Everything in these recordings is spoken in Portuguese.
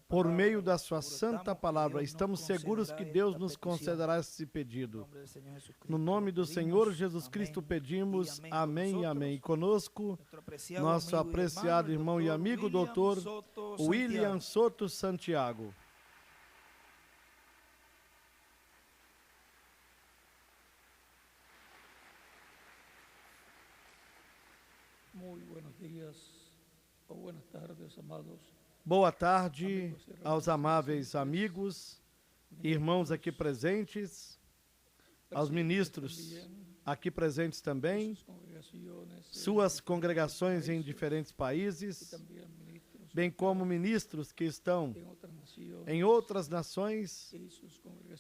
Por meio da sua santa palavra, estamos seguros que Deus nos concederá esse pedido. No nome do Senhor Jesus Cristo pedimos, amém e amém. E conosco, nosso apreciado irmão e amigo doutor William Soto Santiago. Muito buenos dias ou buenas tardes, amados. Boa tarde aos amáveis amigos, irmãos aqui presentes, aos ministros aqui presentes também, suas congregações em diferentes países, bem como ministros que estão em outras nações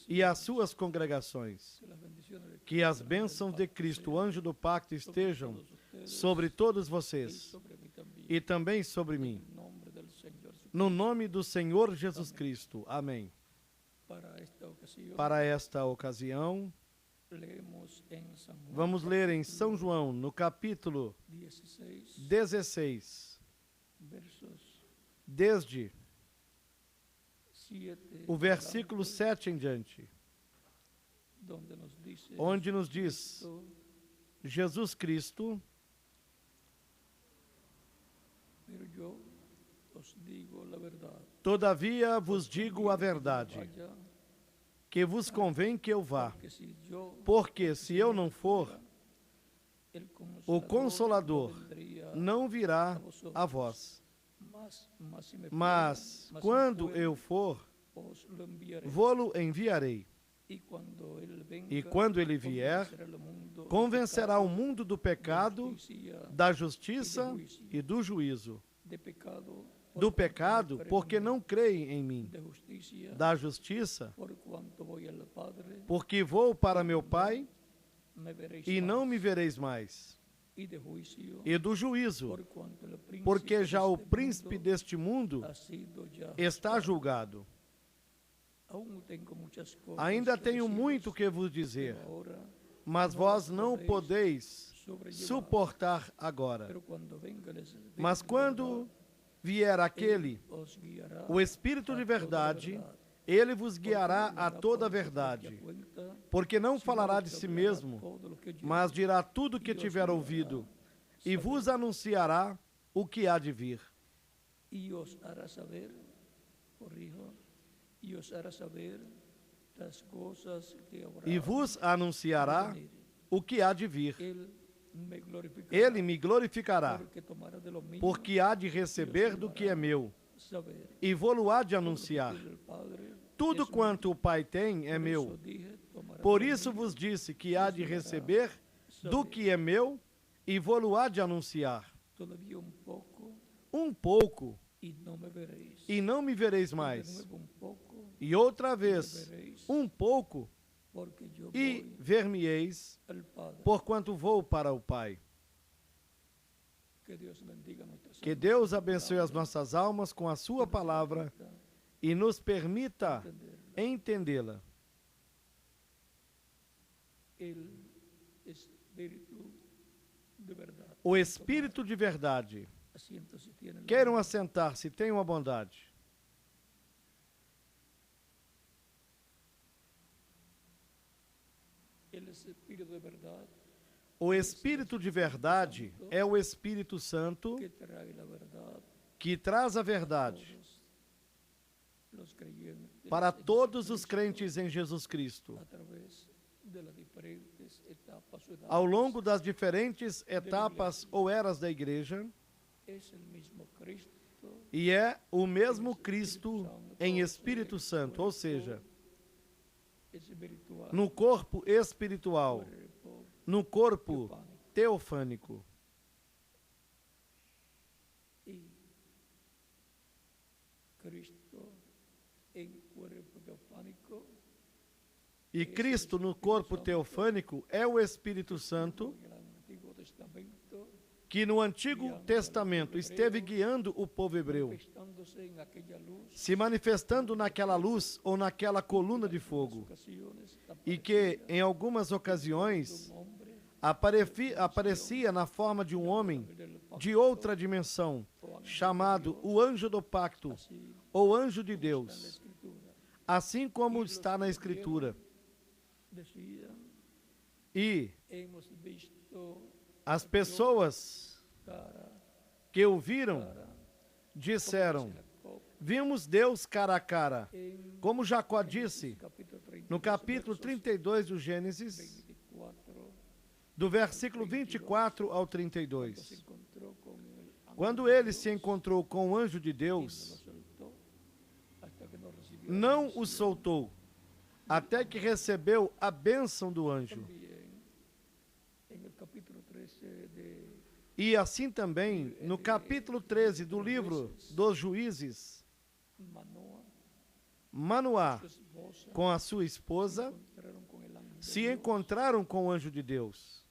e as suas congregações. Que as bênçãos de Cristo, o anjo do pacto, estejam sobre todos vocês e também sobre mim. No nome do Senhor Jesus Cristo. Amém. Para esta ocasião, vamos ler em São João, no capítulo 16, desde o versículo 7 em diante, onde nos diz Jesus Cristo: todavia vos digo a verdade, que vos convém que eu vá, porque se eu não for, o Consolador não virá a vós. Mas quando eu for, vô-lo enviarei. E quando ele vier, convencerá o mundo do pecado, da justiça e do juízo. Do pecado, porque não creem em mim. Da justiça, porque vou para meu Pai e não me vereis mais. E do juízo, porque já o príncipe deste mundo está julgado. Ainda tenho muito que vos dizer, mas vós não podeis suportar agora. Mas quando vier aquele, o Espírito de verdade, ele vos guiará a toda a verdade, porque não falará de si mesmo, mas dirá tudo o que tiver ouvido, e vos anunciará o que há de vir. E vos anunciará o que há de vir. Ele me glorificará, porque há de receber do que é meu, e vou-lo há de anunciar. Tudo quanto o Pai tem é meu. Por isso vos disse que há de receber do que é meu, e vou-lo há de anunciar. Um pouco, e não me vereis mais. E outra vez, um pouco, e ver-me-eis, porquanto vou para o Pai. Que Deus abençoe as nossas almas com a sua palavra e nos permita entendê-la. O Espírito de verdade. Queiram assentar-se, tenham a bondade. O Espírito de verdade é o Espírito Santo que traz a verdade para todos os crentes em Jesus Cristo, ao longo das diferentes etapas ou eras da igreja, e é o mesmo Cristo em Espírito Santo, ou seja, no corpo espiritual, no corpo teofânico. E Cristo no corpo teofânico é o Espírito Santo que no Antigo Testamento esteve guiando o povo hebreu, se manifestando naquela luz ou naquela coluna de fogo, e que, em algumas ocasiões, aparecia na forma de um homem de outra dimensão, chamado o anjo do pacto, ou anjo de Deus, assim como está na Escritura. E as pessoas que o viram disseram: vimos Deus cara a cara, como Jacó disse no capítulo 32 do Gênesis, do versículo 24 ao 32. Quando ele se encontrou com o anjo de Deus, não o soltou, até que recebeu a bênção do anjo. E assim também, no capítulo 13 do livro dos Juízes, Manoá, com a sua esposa, se encontraram com o anjo de Deus.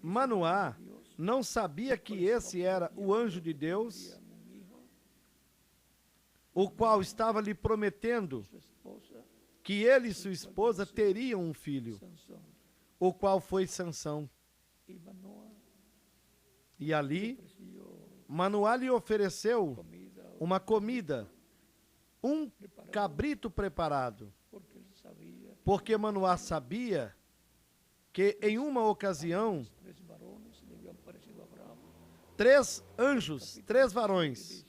Manoá não sabia que esse era o anjo de Deus, o qual estava lhe prometendo que ele e sua esposa teriam um filho, o qual foi Sansão. E ali, Manoá lhe ofereceu uma comida, um cabrito preparado, porque Manoá sabia que em uma ocasião, 3 anjos, 3 varões,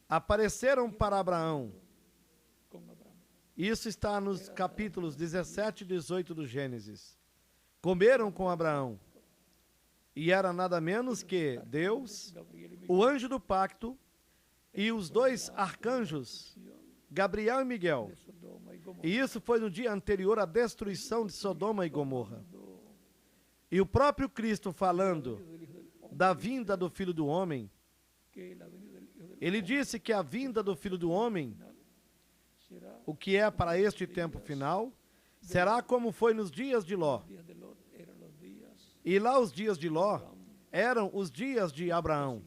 apareceram para Abraão. Isso está nos capítulos 17 e 18 do Gênesis. Comeram com Abraão. E era nada menos que Deus, o anjo do pacto e os 2 arcanjos, Gabriel e Miguel. E isso foi no dia anterior à destruição de Sodoma e Gomorra. E o próprio Cristo, falando da vinda do Filho do Homem, ele disse que a vinda do Filho do Homem, o que é para este tempo final, será como foi nos dias de Ló. E lá os dias de Ló eram os dias de Abraão.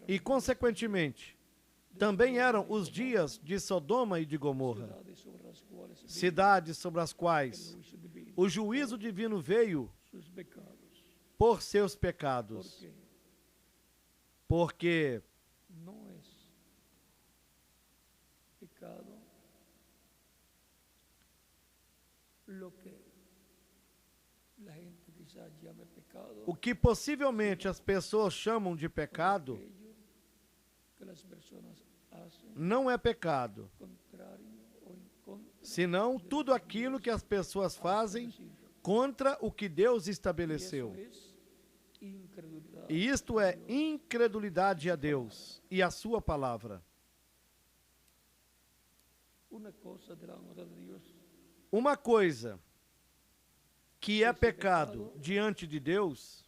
E, consequentemente, também eram os dias de Sodoma e de Gomorra. Cidades sobre as quais o juízo divino veio por seus pecados. Porque não é pecado o que possivelmente as pessoas chamam de pecado não é pecado, senão tudo aquilo que as pessoas fazem contra o que Deus estabeleceu. E isto é incredulidade a Deus e a sua palavra. Uma coisa que é pecado diante de Deus,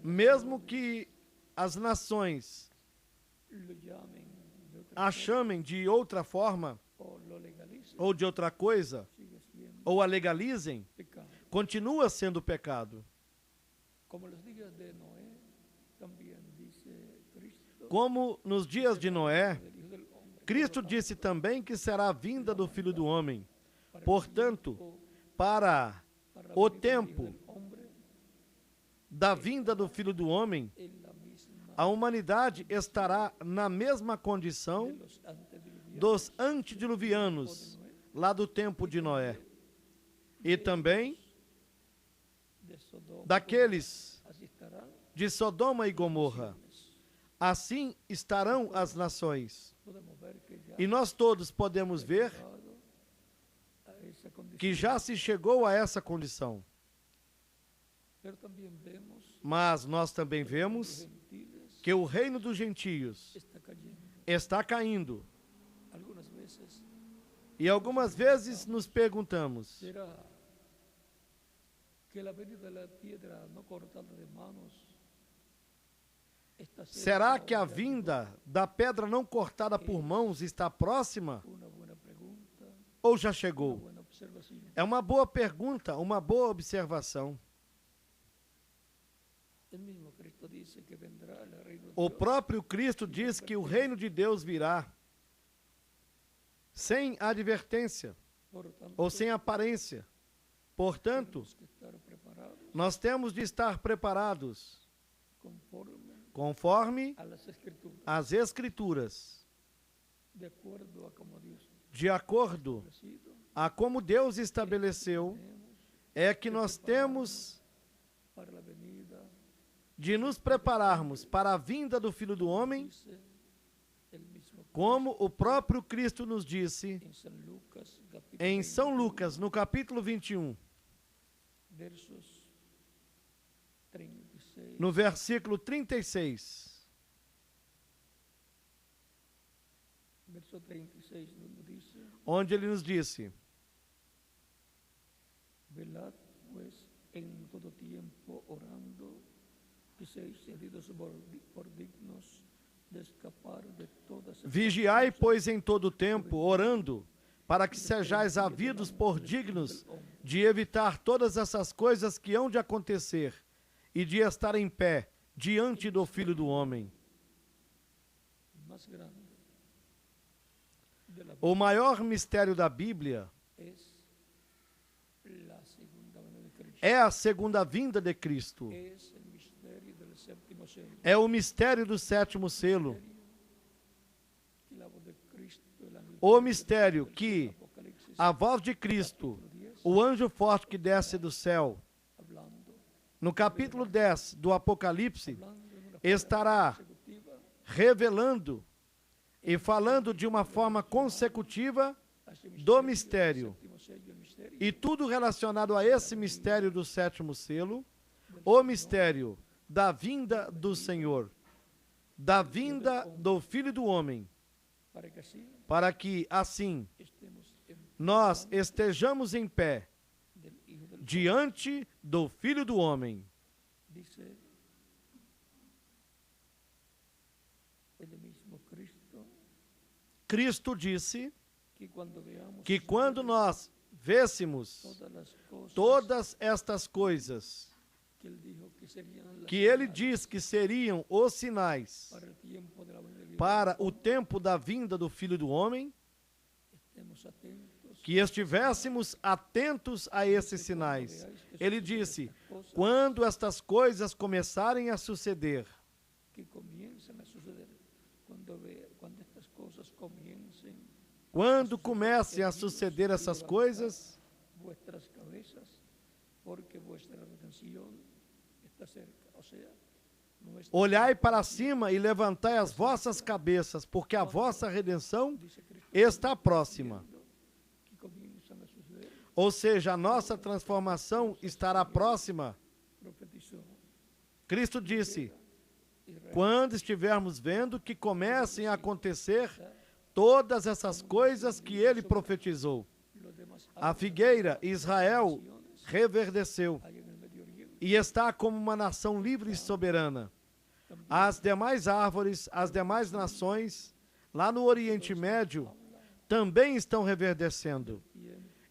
mesmo que as nações a chamem de outra forma, ou de outra coisa, ou a legalizem, continua sendo pecado. Como nos dias de Noé, Cristo disse também que será a vinda do Filho do Homem. Portanto, para o tempo da vinda do Filho do Homem, a humanidade estará na mesma condição dos antediluvianos, lá do tempo de Noé. E também daqueles de Sodoma e Gomorra. Assim estarão as nações. E nós todos podemos ver que já se chegou a essa condição. Mas nós também vemos que o reino dos gentios está caindo. E algumas vezes nos perguntamos: será que a vinda da pedra não cortada por mãos está próxima? Ou já chegou? É uma boa pergunta, uma boa observação. O próprio Cristo diz que o reino de Deus virá sem advertência. ou sem aparência. Portanto, nós temos de estar preparados conforme as Escrituras, de acordo a como Deus estabeleceu, é que nós temos de nos prepararmos para a vinda do Filho do Homem, como o próprio Cristo nos disse em São Lucas, no capítulo 21, no versículo 36. Onde ele nos disse: velad, pues, en todo tiempo orando, que seis tenidos por dignos de escapar de todas as vigiai, pois, em todo tempo, orando, para que sejais havidos por dignos de evitar todas essas coisas que hão de acontecer e de estar em pé diante do Filho do Homem. O maior mistério da Bíblia é a segunda vinda de Cristo. É o mistério do sétimo selo. O mistério que a voz de Cristo, o anjo forte que desce do céu, no capítulo 10 do Apocalipse, estará revelando e falando de uma forma consecutiva do mistério. E tudo relacionado a esse mistério do sétimo selo, o mistério da vinda do Senhor, da vinda do Filho do Homem, para que assim nós estejamos em pé diante do Filho do Homem. Cristo disse que quando nós vêssemos todas estas coisas, que ele diz que seriam os sinais para o tempo da vinda do Filho do Homem, que estivéssemos atentos a esses sinais. Ele disse: quando estas coisas começarem a suceder, quando comecem a suceder essas coisas, olhai para cima e levantai as vossas cabeças, porque a vossa redenção está próxima. Ou seja, a nossa transformação estará próxima. Cristo disse: quando estivermos vendo que comecem a acontecer todas essas coisas que ele profetizou. A figueira, Israel, reverdeceu e está como uma nação livre e soberana. As demais árvores, as demais nações, lá no Oriente Médio, também estão reverdecendo.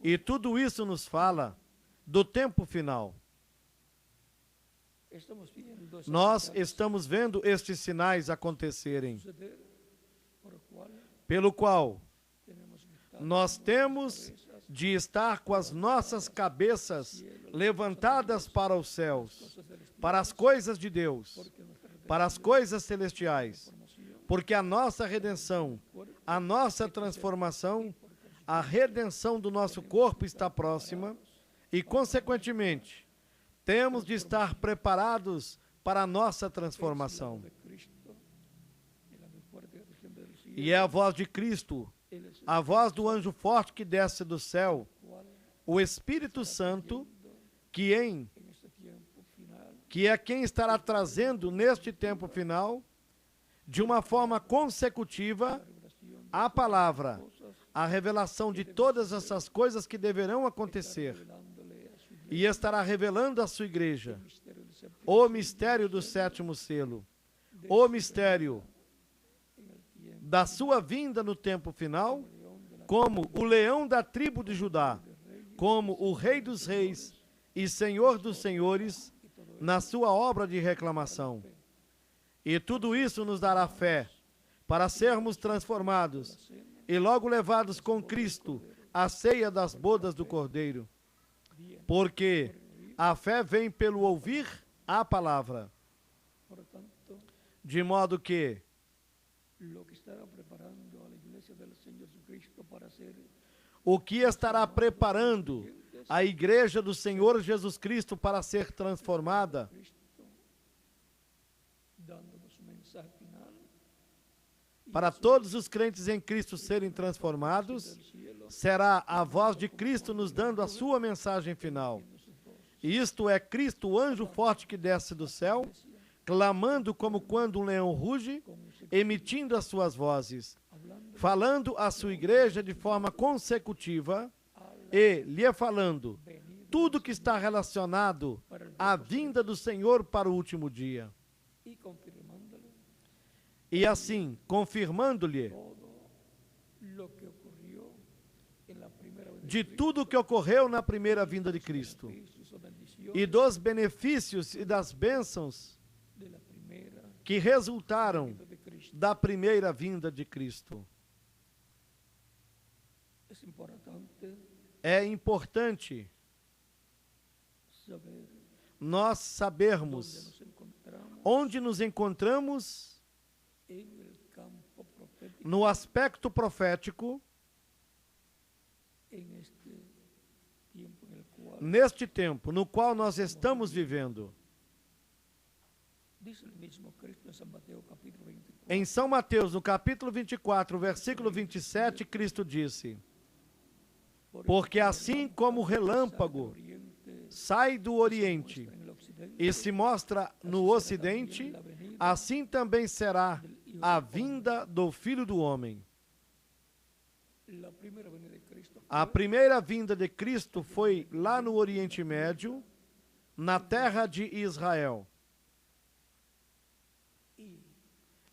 E tudo isso nos fala do tempo final. Nós estamos vendo estes sinais acontecerem, pelo qual nós temos de estar com as nossas cabeças levantadas para os céus, para as coisas de Deus, para as coisas celestiais, porque a nossa redenção, a nossa transformação, a redenção do nosso corpo está próxima e, consequentemente, temos de estar preparados para a nossa transformação. E é a voz de Cristo, a voz do anjo forte que desce do céu, o Espírito Santo, que é quem estará trazendo neste tempo final, de uma forma consecutiva, a palavra, a revelação de todas essas coisas que deverão acontecer, e estará revelando à sua igreja o mistério do sétimo selo, o mistério da sua vinda no tempo final, como o leão da tribo de Judá, como o Rei dos Reis e Senhor dos Senhores, na sua obra de reclamação. E tudo isso nos dará fé para sermos transformados e logo levados com Cristo a ceia das bodas do Cordeiro. Porque a fé vem pelo ouvir a palavra. De modo que o que estará preparando a igreja do Senhor Jesus Cristo para ser transformada, para todos os crentes em Cristo serem transformados, será a voz de Cristo nos dando a sua mensagem final. E isto é Cristo, o anjo forte que desce do céu, clamando como quando um leão ruge, emitindo as suas vozes, falando à sua igreja de forma consecutiva e lhe falando tudo que está relacionado à vinda do Senhor para o último dia. E assim, confirmando-lhe de tudo o que ocorreu na primeira vinda de Cristo e dos benefícios e das bênçãos que resultaram da primeira vinda de Cristo. É importante nós sabermos onde nos encontramos no aspecto profético neste tempo no qual nós estamos vivendo. Em São Mateus, no capítulo 24, versículo 27, Cristo disse: porque assim como o relâmpago sai do Oriente e se mostra no Ocidente, assim também será a vinda do Filho do Homem. A primeira vinda de Cristo foi lá no Oriente Médio, na terra de Israel.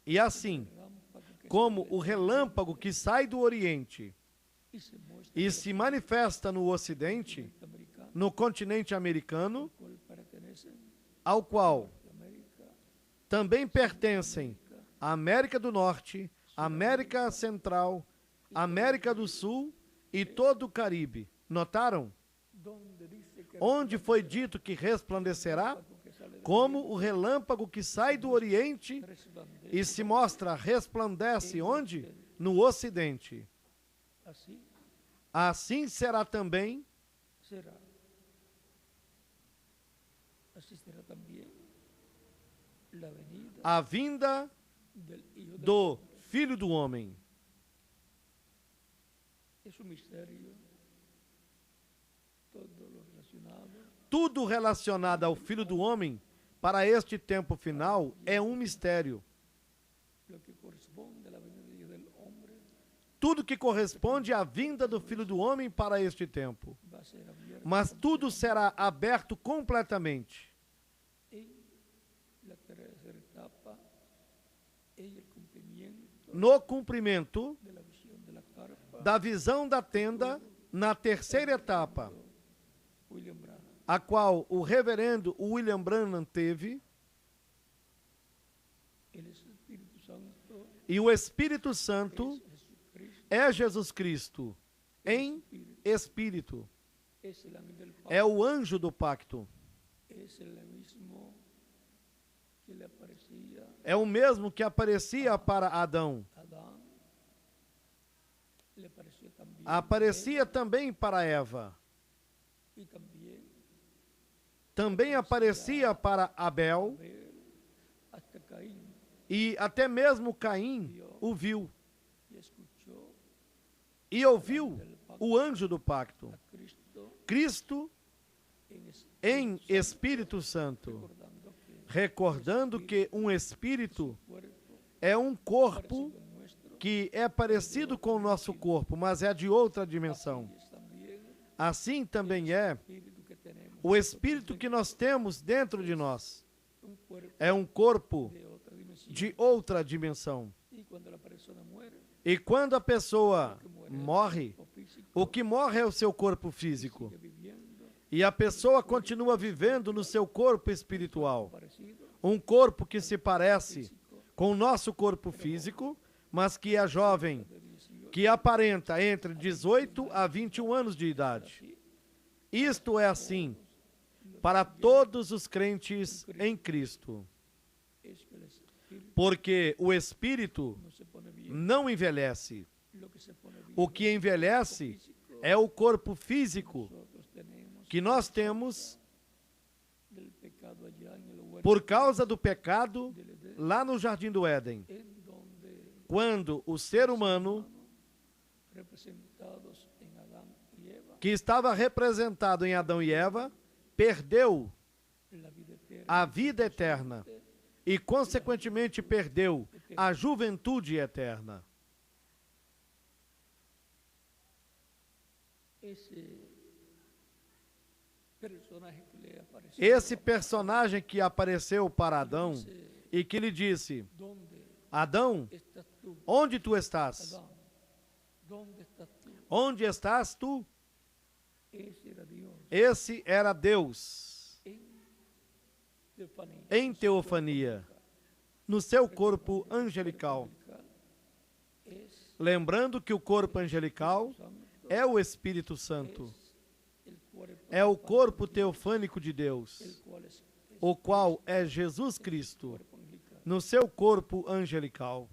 E assim, como o relâmpago que sai do Oriente e se manifesta no Ocidente, no continente americano, ao qual também pertencem a América do Norte, América Central, América do Sul e todo o Caribe. Notaram? Onde foi dito que resplandecerá? Como o relâmpago que sai do Oriente e se mostra, resplandece onde? No Ocidente. Assim será também a vinda do Filho do Homem. Tudo relacionado ao Filho do Homem para este tempo final é um mistério. Tudo que corresponde à vinda do Filho do Homem para este tempo. Mas tudo será aberto completamente. No cumprimento da visão da tenda, na terceira etapa, a qual o reverendo William Branham teve, e o Espírito Santo é Jesus Cristo em espírito. É o anjo do pacto. É o mesmo que aparecia para Adão. Aparecia também para Eva. Também aparecia para Abel. E até mesmo Caim o viu. E ouviu o anjo do pacto. Cristo em Espírito Santo. Recordando que um espírito é um corpo que é parecido com o nosso corpo, mas é de outra dimensão. Assim também é o espírito que nós temos dentro de nós. É um corpo de outra dimensão. E quando a pessoa morre, o que morre é o seu corpo físico. E a pessoa continua vivendo no seu corpo espiritual. Um corpo que se parece com o nosso corpo físico, mas que é jovem, que aparenta entre 18 a 21 anos de idade. Isto é assim para todos os crentes em Cristo. Porque o Espírito não envelhece. O que envelhece é o corpo físico que nós temos por causa do pecado lá no Jardim do Éden, quando o ser humano, que estava representado em Adão e Eva, perdeu a vida eterna e, consequentemente, perdeu a juventude eterna. Esse personagem que apareceu para Adão e que lhe disse: Adão, onde tu estás? Onde estás tu? Esse era Deus em teofania, no seu corpo angelical. Lembrando que o corpo angelical é o Espírito Santo, é o corpo teofânico de Deus, o qual é Jesus Cristo, no seu corpo angelical.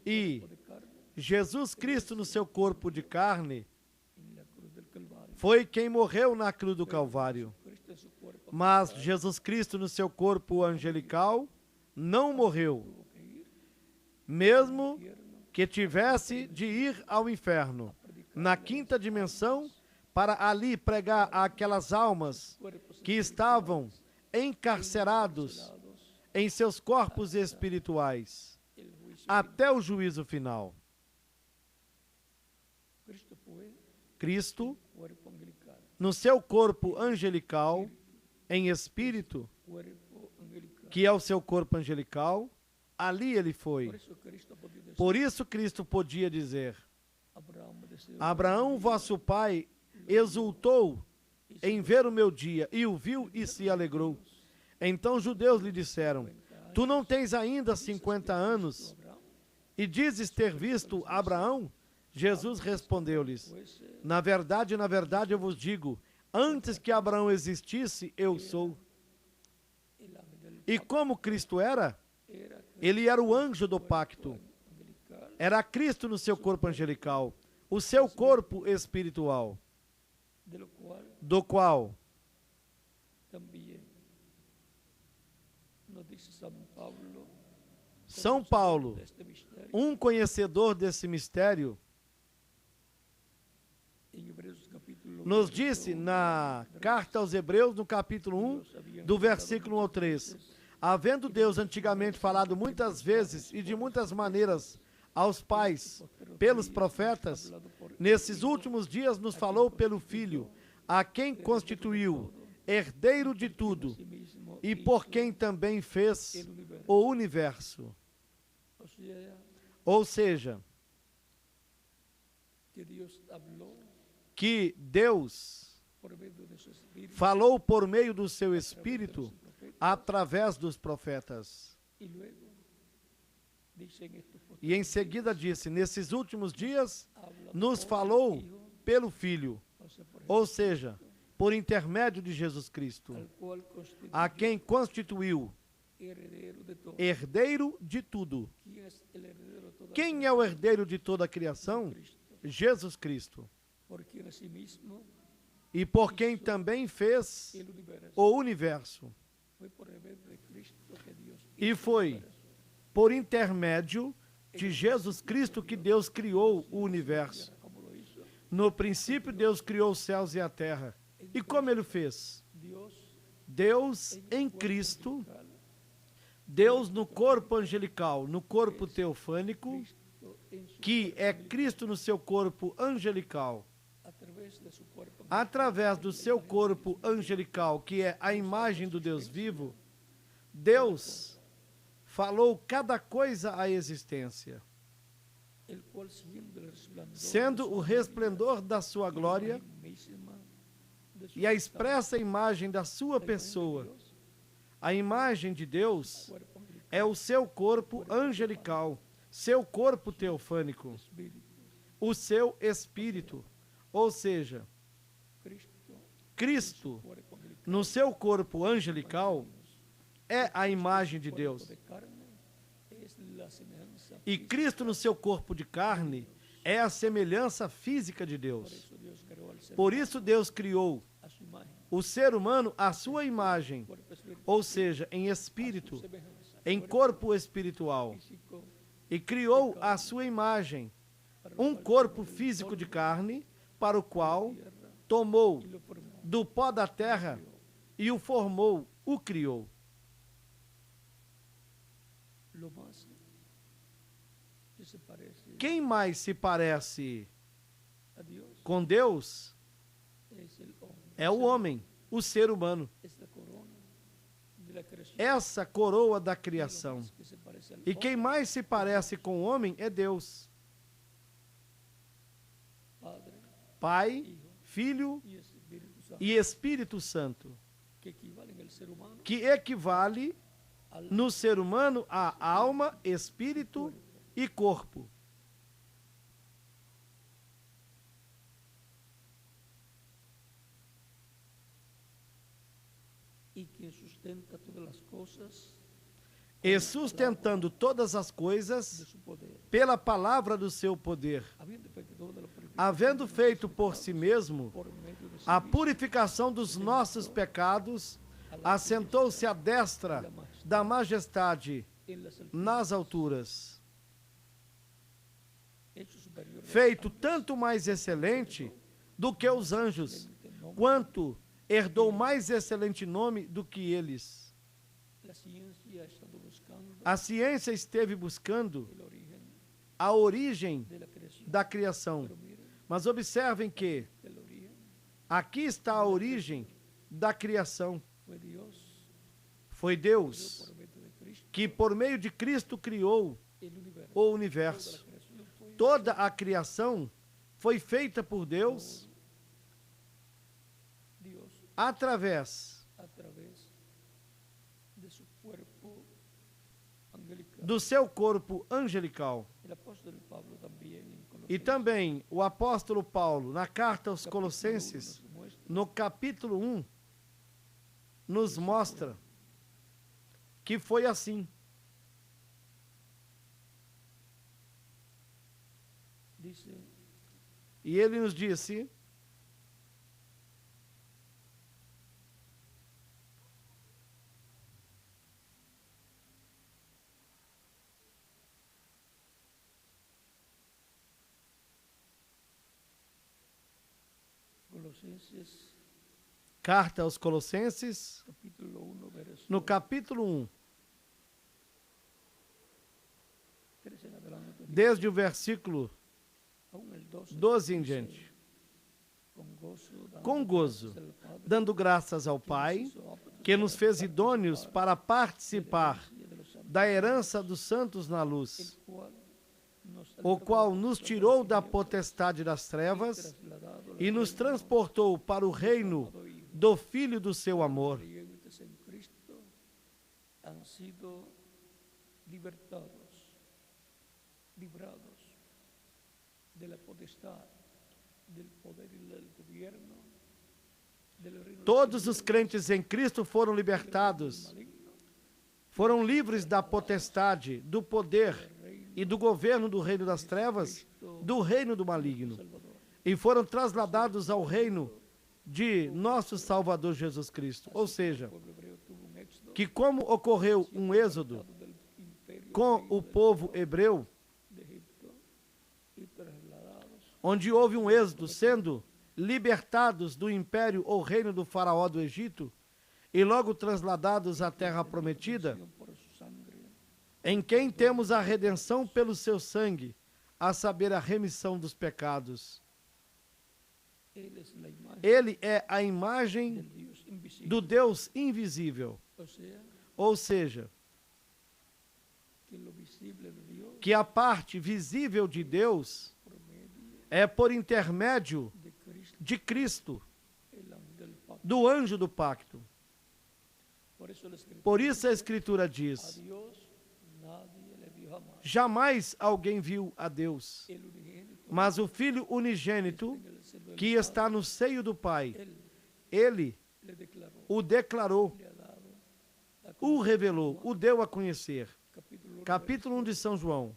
E Jesus Cristo, no seu corpo de carne, foi quem morreu na cruz do Calvário. Mas Jesus Cristo, no seu corpo angelical, não morreu, mesmo que tivesse de ir ao inferno, na quinta dimensão, para ali pregar aquelas almas que estavam encarcerados em seus corpos espirituais, até o juízo final. Cristo, no seu corpo angelical, em espírito, que é o seu corpo angelical, ali ele foi. Por isso Cristo podia dizer: Abraão, vosso pai, exultou em ver o meu dia, e o viu e se alegrou. Então os judeus lhe disseram: Tu não tens ainda 50 anos e dizes ter visto Abraão? Jesus respondeu-lhes: na verdade, eu vos digo, antes que Abraão existisse, eu sou. E como Cristo era? Ele era o anjo do pacto. Era Cristo no seu corpo angelical, o seu corpo espiritual, do qual São Paulo, um conhecedor desse mistério, nos disse na carta aos Hebreus, no capítulo 1, do versículo 1 ao 3, havendo Deus antigamente falado muitas vezes e de muitas maneiras aos pais, pelos profetas, nesses últimos dias nos falou pelo Filho, a quem constituiu herdeiro de tudo e por quem também fez o universo. Ou seja, que Deus falou por meio do seu Espírito através dos profetas. E em seguida disse, nesses últimos dias nos falou pelo Filho, ou seja, por intermédio de Jesus Cristo, a quem constituiu herdeiro de tudo. Quem é o herdeiro de toda a criação? Jesus Cristo. E por quem também fez o universo. E foi por intermédio de Jesus Cristo que Deus criou o universo. No princípio, Deus criou os céus e a terra. E como ele fez? Deus em Cristo, Deus no corpo angelical, no corpo teofânico, que é Cristo no seu corpo angelical, através do seu corpo angelical, que é a imagem do Deus vivo, Deus falou cada coisa à existência, sendo o resplendor da sua glória e a expressa imagem da sua pessoa. A imagem de Deus é o seu corpo angelical, seu corpo teofânico, espíritus. o seu espírito, ou seja, Cristo, Cuerpo angelical, no seu corpo angelical, é a imagem de Deus. de carne, es la semejanza E física. Cristo, no seu corpo de carne, é a semelhança física de Deus. Por eso Dios creó al ser Por isso Deus criou a su imagen, o ser humano à sua imagem, cuerpo espiritual, ou seja, em espírito, semejanza, em corpo espiritual, físico, e criou a sua imagem, um corpo físico de carne, para o qual tomou y lo formó. do pó da terra e o formou, o criou. Lo más que se parece Quem mais se parece a Dios com Deus es el hombre. é o homem, o ser humano. Esta corona de la creación. Essa coroa da Lo criação. más que se parece al E quem hombre, mais se parece com o homem é Deus. Padre, Pai, Hijo Filho y Espíritu Santo, e Espírito Santo, que equivalen al ser humano que equivale al no ser humano a alma, espírito e corpo. y que sustenta todas las cosas E sustentando todas as de coisas su poder, pela palavra do seu poder, habiendo efectuado la purificación havendo feito por si mesmo por medio de a sí purificação dos nossos pecados, assentou-se à destra da majestade en las alturas, nas alturas, hecho superior a los feito ángeles, tanto mais excelente do que os anjos, quanto herdou mais excelente nome do que eles. la ciencia ha estado buscando A ciência esteve buscando el origen a origem de la creación. da criação, Pero miren, mas observem que el origen aqui está a origem da criação. fue Dios, Foi Dios Deus por medio de Cristo, que, por meio de Cristo, criou el universo. o universo. Toda la creación fue Toda a criação foi feita por Deus Dios através a través de su cuerpo angelical. do seu corpo angelical. El apóstol Pablo también en E Colosenses, também o apóstolo Paulo, na carta aos capítulo 1, Colossenses, nos muestra no capítulo 1, nos mostra que foi assim. dice, E ele nos disse: Colosenses carta aos Colossenses, capítulo 1, verso no capítulo 1, 13 en adelante, desde o versículo aún el 12, 12 em dice, diante, com gozo, com graças ao Pai, que nos fez idôneos para participar da herança dos santos na luz, o qual nos tirou da potestade das trevas e nos transportou para o reino do Filho do seu amor, creyentes en Cristo han sido libertados, librados de la potestad, del poder y del gobierno, del reino Todos os crentes em Cristo foram libertados, maligno, foram livres da potestade, do poder e do governo do reino das trevas, do reino do maligno, Salvador. e foram trasladados ao reino de nosso Salvador Jesus Cristo. Ou seja, El pueblo hebreo tuvo un éxodo que como ocorreu um êxodo del imperio com o povo hebreu, de Egipto y trasladados onde houve um êxodo sendo libertados do império ou reino do faraó do Egito e logo trasladados à terra prometida, por su sangre, em quem temos a redenção pelo seu sangue, a saber, a remissão dos pecados. él es la imagen Ele é a imagem del Dios invisible, do Deus invisível, o sea, ou seja, que lo visible de Dios que a parte visível de Deus por medio é por intermédio de Cristo, de Cristo, el ángel del pacto. do anjo do pacto. Por eso la escritura Por isso a Escritura a diz: Dios nadie le vio jamais alguém viu a Deus. Mas o Filho unigênito, que está no seio do Pai, Ele o declarou, o revelou, o deu a conhecer. Capítulo 1 de São João,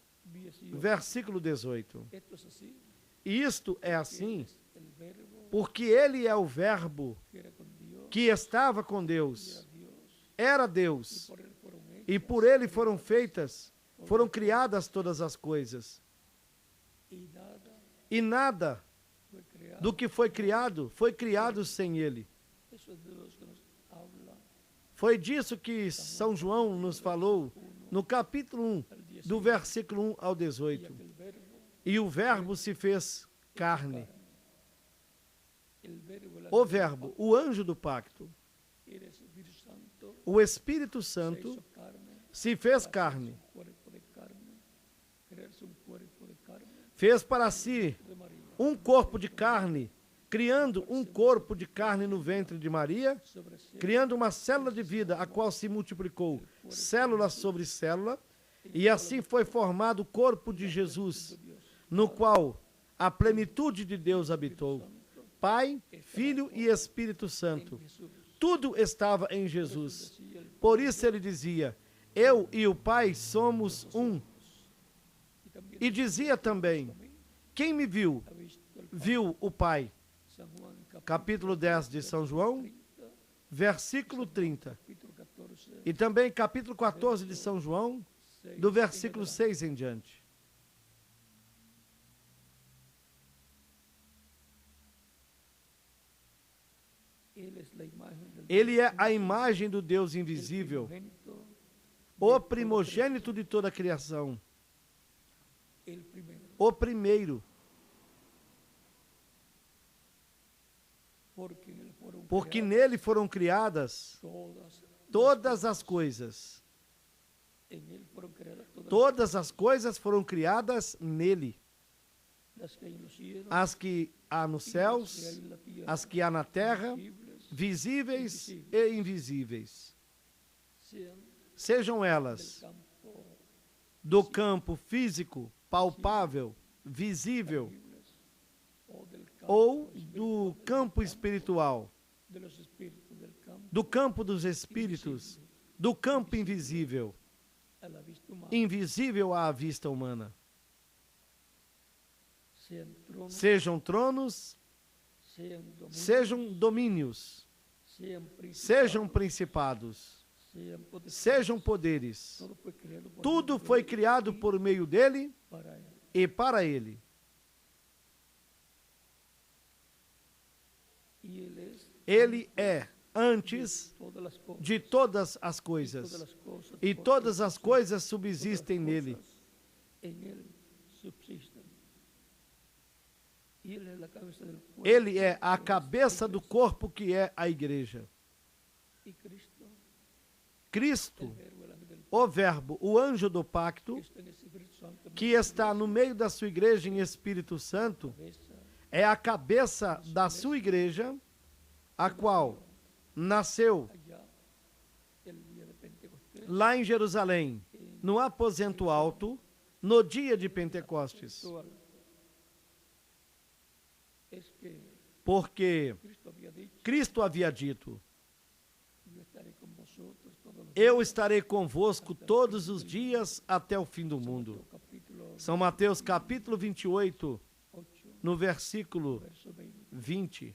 versículo 18. E isto é assim, porque Ele é o Verbo que estava com Deus, era Deus, e por Ele foram feitas, foram criadas todas as coisas. E nada do que foi criado sem Ele. Foi disso que São João nos falou no capítulo 1, do versículo 1 ao 18. E o Verbo se fez carne. O Verbo, o anjo do pacto, o Espírito Santo, se fez carne. Fez para si um corpo de carne, criando um corpo de carne no ventre de Maria, criando uma célula de vida, a qual se multiplicou, célula sobre célula, e assim foi formado o corpo de Jesus, no qual a plenitude de Deus habitou. Pai, Filho e Espírito Santo. Tudo estava em Jesus. Por isso ele dizia, eu e o Pai somos um. E dizia também, quem me viu, viu o Pai. Capítulo 10 de São João, versículo 30. E também capítulo 14 de São João, do versículo 6 em diante. Ele é a imagem do Deus invisível, o primogênito de toda a criação, o primeiro, porque nele foram criadas todas as coisas. Todas as coisas foram criadas nele. As que há nos céus, as que há na terra, visíveis e invisíveis. Sejam elas do campo físico, palpável, visível, ou do campo espiritual, do campo dos espíritos, do campo invisível, invisível à vista humana. Sejam tronos, sejam domínios, sejam principados, sejam poderes. Tudo foi criado por meio dele e para ele. Ele é antes de todas as coisas, e todas as coisas subsistem nele. Ele é a cabeça do corpo que é a igreja. Cristo, o Verbo, o anjo do pacto, que está no meio da sua igreja em Espírito Santo, é a cabeça da sua igreja, a qual nasceu lá em Jerusalém, no aposento alto, no dia de Pentecostes. Porque Cristo havia dito, eu estarei convosco todos os dias até o fim do mundo. São Mateus capítulo 28, no versículo 20.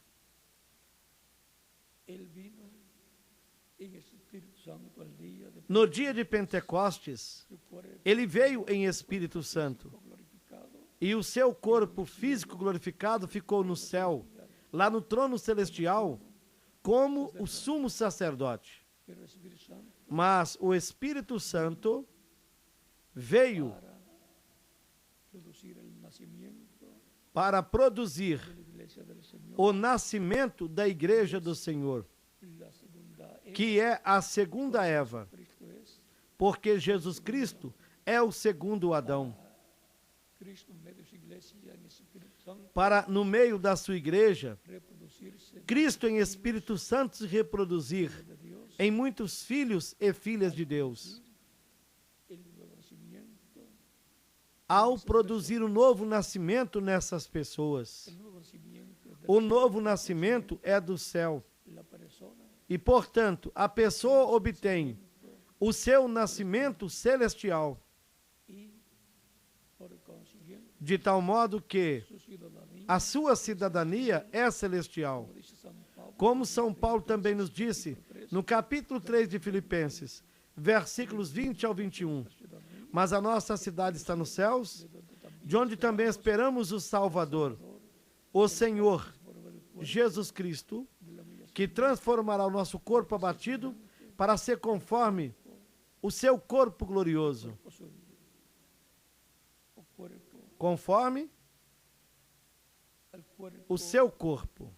No dia de Pentecostes, ele veio em Espírito Santo, e o seu corpo físico glorificado ficou no céu, lá no trono celestial, como o sumo sacerdote. Mas o Espírito Santo veio para produzir o nascimento da igreja do Senhor, que é a segunda Eva, porque Jesus Cristo é o segundo Adão. Para, no meio da sua igreja, Cristo em Espírito Santo se reproduzir em muitos filhos e filhas de Deus. ao produzir um novo nascimento nessas pessoas. O novo nascimento é do céu. E, portanto, a pessoa obtém o seu nascimento celestial, de tal modo que a sua cidadania é celestial. Como São Paulo também nos disse, no capítulo 3 de Filipenses, versículos 20 ao 21. Mas a nossa cidade está nos céus, de onde também esperamos o Salvador, o Senhor Jesus Cristo, que transformará o nosso corpo abatido para ser conforme o seu corpo glorioso. Conforme o seu corpo,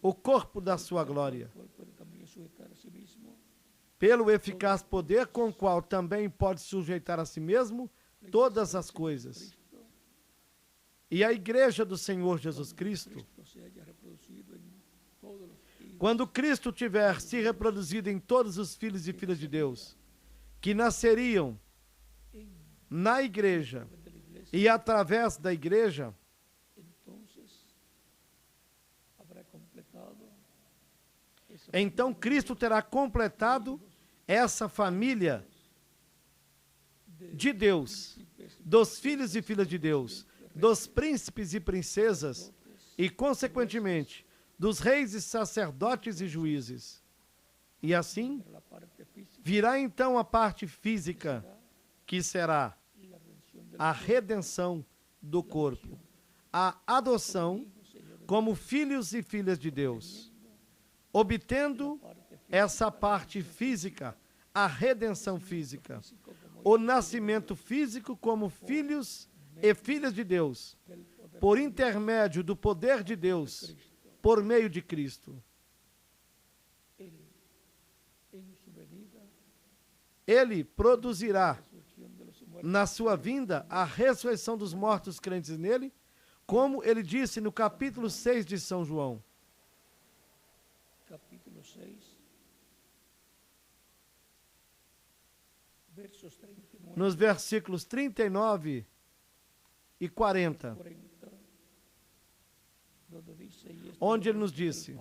o corpo da sua glória, pelo eficaz poder com o qual também pode sujeitar a si mesmo todas as coisas. E a igreja do Senhor Jesus Cristo, quando Cristo tiver se reproduzido em todos os filhos e filhas de Deus, que nasceriam na igreja e através da igreja, então Cristo terá completado essa família de Deus, dos filhos e filhas de Deus, dos príncipes e princesas e, consequentemente, dos reis e sacerdotes e juízes. E assim, virá então a parte física, que será a redenção do corpo, a adoção como filhos e filhas de Deus, obtendo essa parte física, a redenção física, o nascimento físico como filhos e filhas de Deus, por intermédio do poder de Deus, por meio de Cristo. Ele produzirá na sua vinda a ressurreição dos mortos crentes nele, como ele disse no capítulo 6 de São João. Capítulo 6, versos 39, nos versículos 39 e 40, onde ele nos disse: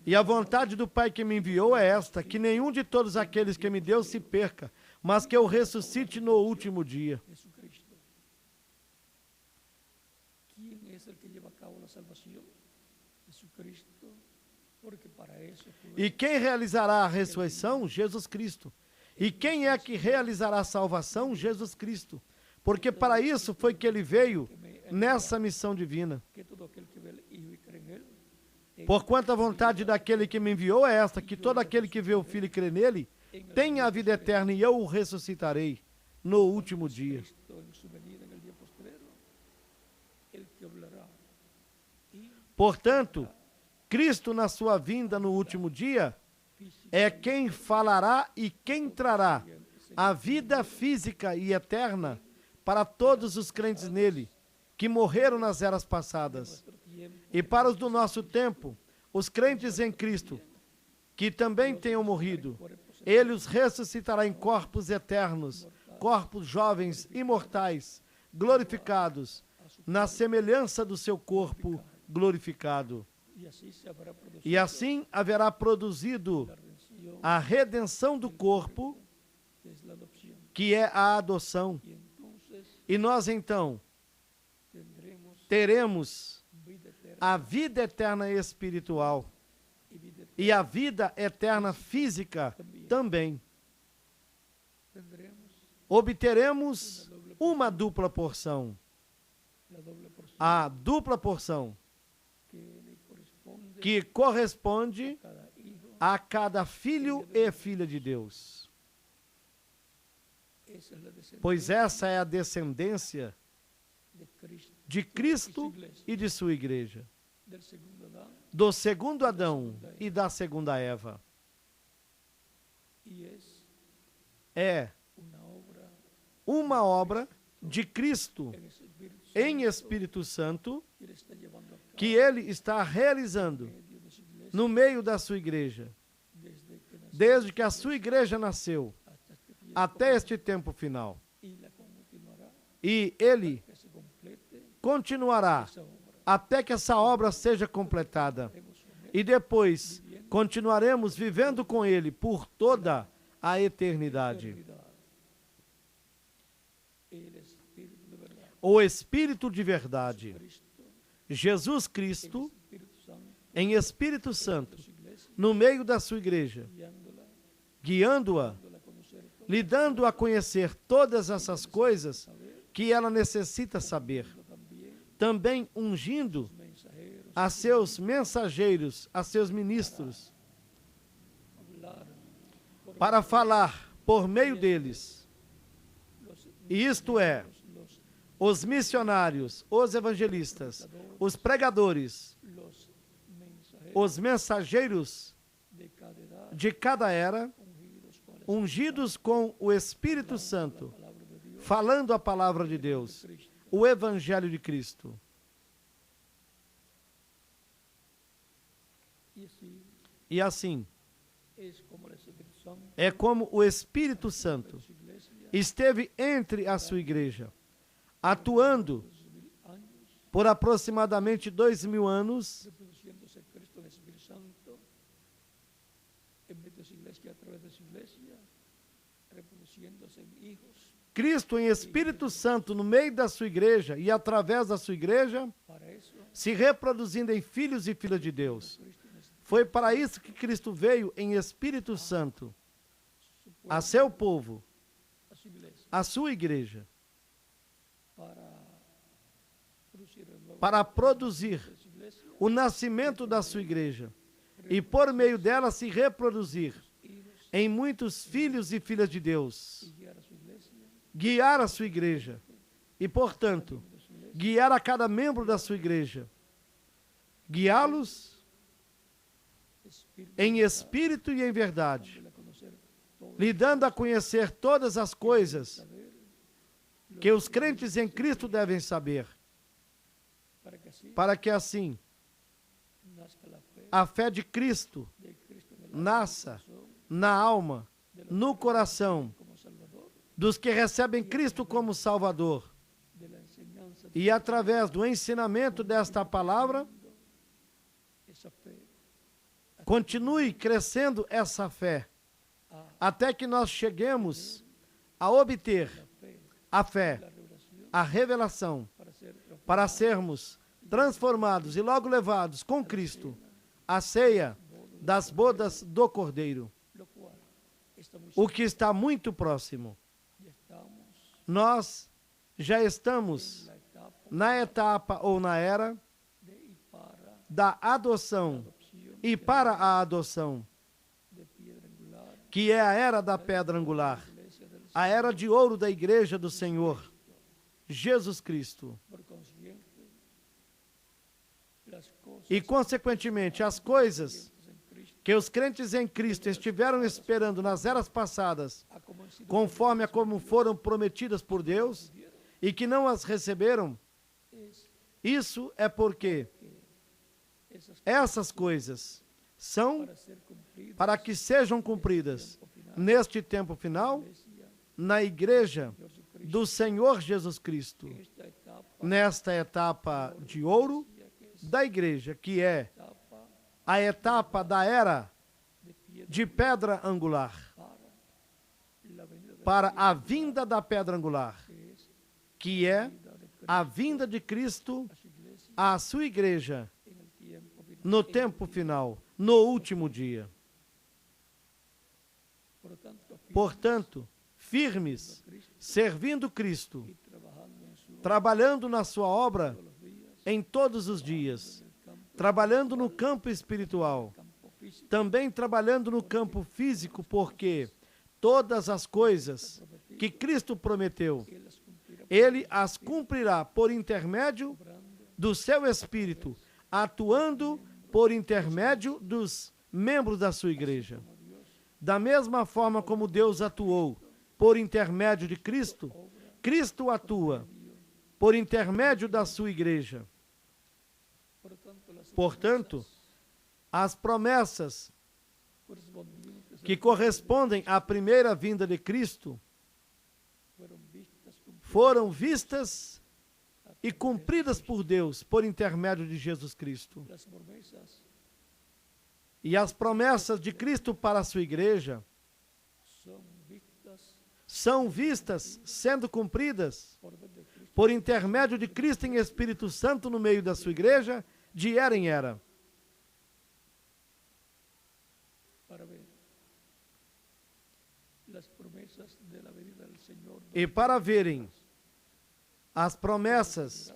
e a vontade do Pai que me enviou é esta, que nenhum de todos aqueles que me deu se perca, mas que eu ressuscite no último dia. E quem realizará a ressurreição? Jesus Cristo. E quem é que realizará a salvação? Jesus Cristo. Porque para isso foi que ele veio nessa missão divina. Porquanto a vontade daquele que me enviou é esta, que todo aquele que vê o Filho e crê nele tenha a vida eterna, e eu o ressuscitarei no último dia. Portanto, Cristo na sua vinda no último dia é quem falará e quem trará a vida física e eterna para todos os crentes nele, que morreram nas eras passadas. E para os do nosso tempo, os crentes em Cristo, que também tenham morrido, ele os ressuscitará em corpos eternos, corpos jovens, imortais, glorificados, na semelhança do seu corpo glorificado. E assim haverá produzido a redenção do corpo, que é a adoção. E nós então teremos a vida eterna espiritual e a vida eterna física também. Obteremos uma dupla porção. A dupla porção que corresponde a cada filho e filha de Deus. Pois essa é a descendência de Cristo e de sua igreja, do segundo Adão e da segunda Eva. É uma obra de Cristo em Espírito Santo que ele está realizando no meio da sua igreja, desde que a sua igreja nasceu, até este tempo final. E ele continuará até que essa obra seja completada. E depois continuaremos vivendo com ele por toda a eternidade. O Espírito de verdade, Jesus Cristo, em Espírito Santo, no meio da sua igreja, guiando-a, lhe dando a conhecer todas essas coisas que ela necessita saber, também ungindo a seus mensageiros, a seus ministros, para falar por meio deles, e isto é, os missionários, os evangelistas, os pregadores, os mensageiros de cada era, ungidos com o Espírito Santo, falando a palavra de Deus, o Evangelho de Cristo. E assim, é como o Espírito Santo esteve entre a sua igreja, atuando por aproximadamente 2000 anos, Cristo em Espírito Santo no meio da sua igreja e através da sua igreja, se reproduzindo em filhos e filhas de Deus. Foi para isso que Cristo veio em Espírito Santo, a seu povo, a sua igreja, para produzir o nascimento da sua igreja e por meio dela se reproduzir em muitos filhos e filhas de Deus, guiar a sua igreja e, portanto, guiar a cada membro da sua igreja, guiá-los em espírito e em verdade, lhe dando a conhecer todas as coisas que os crentes em Cristo devem saber, para que assim a fé de Cristo nasça na alma, no coração dos que recebem Cristo como Salvador. E através do ensinamento desta palavra, continue crescendo essa fé, até que nós cheguemos a obter a fé, a revelação, para sermos transformados e logo levados com Cristo à ceia das bodas do Cordeiro, o que está muito próximo. Nós já estamos na etapa ou na era da adoção e para a adoção, que é a era da pedra angular, a era de ouro da igreja do Senhor, Jesus Cristo. E, consequentemente, as coisas que os crentes em Cristo estiveram esperando nas eras passadas, conforme a como foram prometidas por Deus, e que não as receberam, isso é porque essas coisas são para que sejam cumpridas neste tempo final, na igreja do Senhor Jesus Cristo, nesta etapa de ouro da igreja, que é a etapa da era de pedra angular, para a vinda da pedra angular, que é a vinda de Cristo à sua igreja no tempo final, no último dia. Portanto, firmes, servindo Cristo, trabalhando na sua obra em todos os dias, trabalhando no campo espiritual, também trabalhando no campo físico, porque todas as coisas que Cristo prometeu, Ele as cumprirá por intermédio do seu Espírito, atuando por intermédio dos membros da sua igreja. Da mesma forma como Deus atuou por intermédio de Cristo, Cristo atua por intermédio da sua igreja. Portanto, as promessas que correspondem à primeira vinda de Cristo, foram vistas e cumpridas por Deus por intermédio de Jesus Cristo. E as promessas de Cristo para a sua igreja são vistas sendo cumpridas por intermédio de Cristo em Espírito Santo no meio da sua igreja, de era em era. E para verem as promessas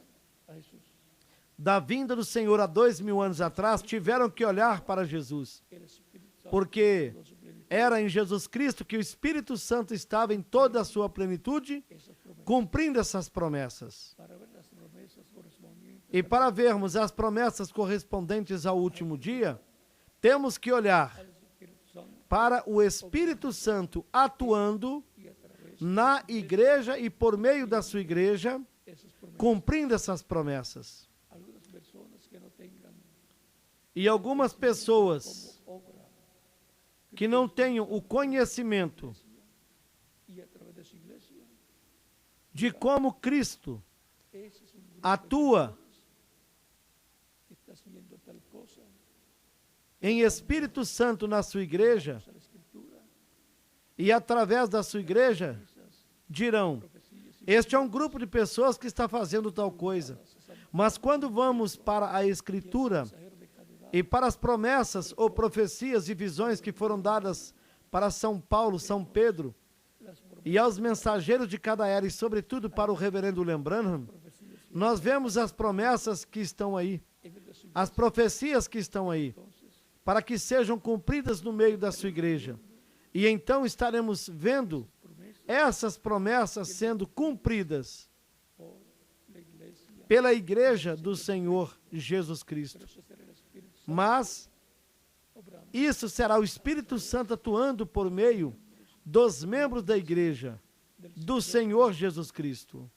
da vinda do Senhor há 2000 anos atrás, tiveram que olhar para Jesus, porque era em Jesus Cristo que o Espírito Santo estava em toda a sua plenitude, cumprindo essas promessas. E para vermos as promessas correspondentes ao último dia, temos que olhar para o Espírito Santo atuando na igreja e por meio da sua igreja, cumprindo essas promessas. E algumas pessoas que não tenham o conhecimento de como Cristo atua em Espírito Santo na sua igreja, e através da sua igreja, dirão, este é um grupo de pessoas que está fazendo tal coisa. Mas quando vamos para a Escritura e para as promessas ou profecias e visões que foram dadas para São Paulo, São Pedro, e aos mensageiros de cada era, e sobretudo para o reverendo William Branham, nós vemos as promessas que estão aí, as profecias que estão aí, para que sejam cumpridas no meio da sua igreja. E então estaremos vendo essas promessas sendo cumpridas pela igreja do Senhor Jesus Cristo. Mas isso será o Espírito Santo atuando por meio dos membros da igreja do Senhor Jesus Cristo.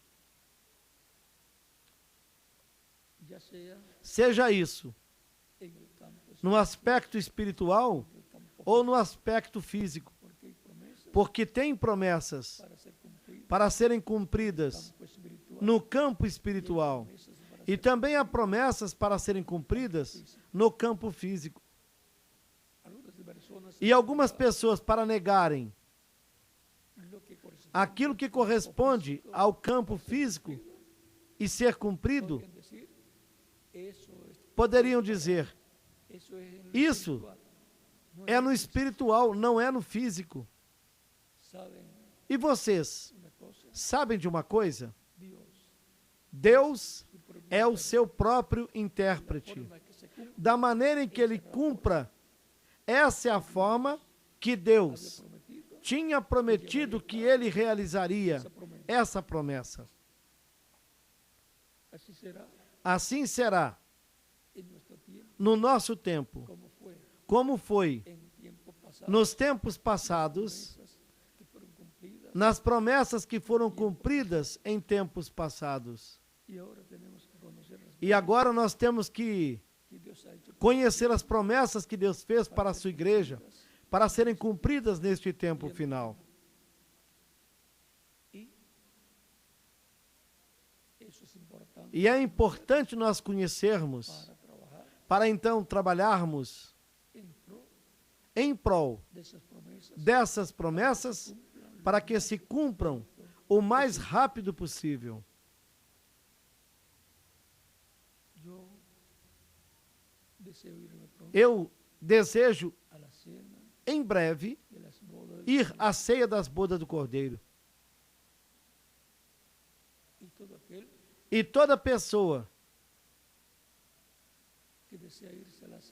Seja isso no aspecto espiritual ou no aspecto físico, porque tem promessas para serem cumpridas no campo espiritual e também há promessas para serem cumpridas no campo físico. E algumas pessoas, para negarem aquilo que corresponde ao campo físico e ser cumprido, poderiam dizer, isso é no espiritual, não é no físico. E vocês sabem de uma coisa? Deus é o seu próprio intérprete. Da maneira em que ele cumpra, essa é a forma que Deus tinha prometido que ele realizaria essa promessa. Assim será no nosso tempo, como foi nos tempos passados, nas promessas que foram cumpridas em tempos passados. E agora nós temos que conhecer as promessas que Deus fez para a sua igreja, para serem cumpridas neste tempo final. E é importante nós conhecermos, para então trabalharmos em prol dessas promessas, para que se cumpram o mais rápido possível. Eu desejo, em breve, ir à ceia das bodas do Cordeiro. E toda pessoa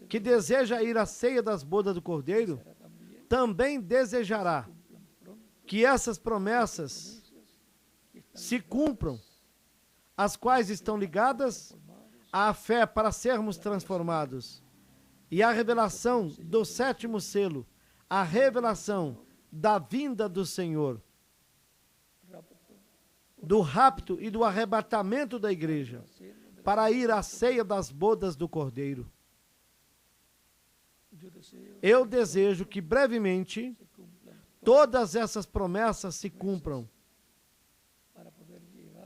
que deseja ir à ceia das bodas do Cordeiro, também desejará que essas promessas se cumpram, as quais estão ligadas à fé para sermos transformados, e a revelação do sétimo selo, a revelação da vinda do Senhor, do rapto e do arrebatamento da igreja, para ir à ceia das bodas do Cordeiro. Eu desejo que brevemente todas essas promessas se cumpram,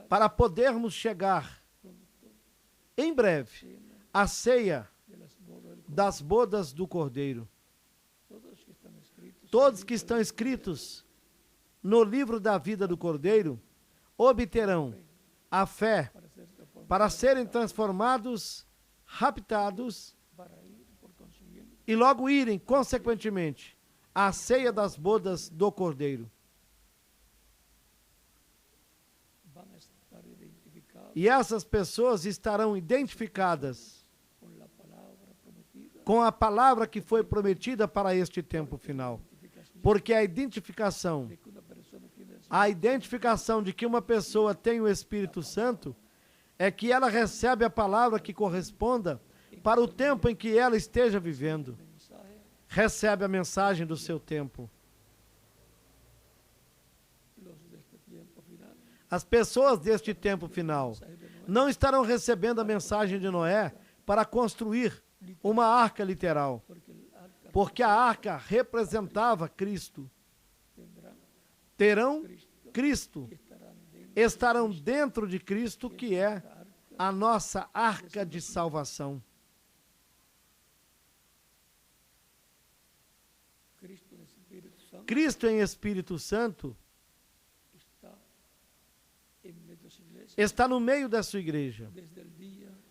para podermos chegar em breve à ceia das bodas do Cordeiro. Todos que estão escritos no livro da vida do Cordeiro obterão a fé para serem transformados, raptados e logo irem, consequentemente, à ceia das bodas do Cordeiro. E essas pessoas estarão identificadas com a palavra que foi prometida para este tempo final. Porque a identificação de que uma pessoa tem o Espírito Santo é que ela recebe a palavra que corresponda para o tempo em que ela esteja vivendo. Recebe a mensagem do seu tempo. As pessoas deste tempo final não estarão recebendo a mensagem de Noé para construir uma arca literal, porque a arca representava Cristo. Terão Cristo, estarão dentro de Cristo, que é a nossa arca de salvação. Cristo em Espírito Santo está no meio da sua igreja,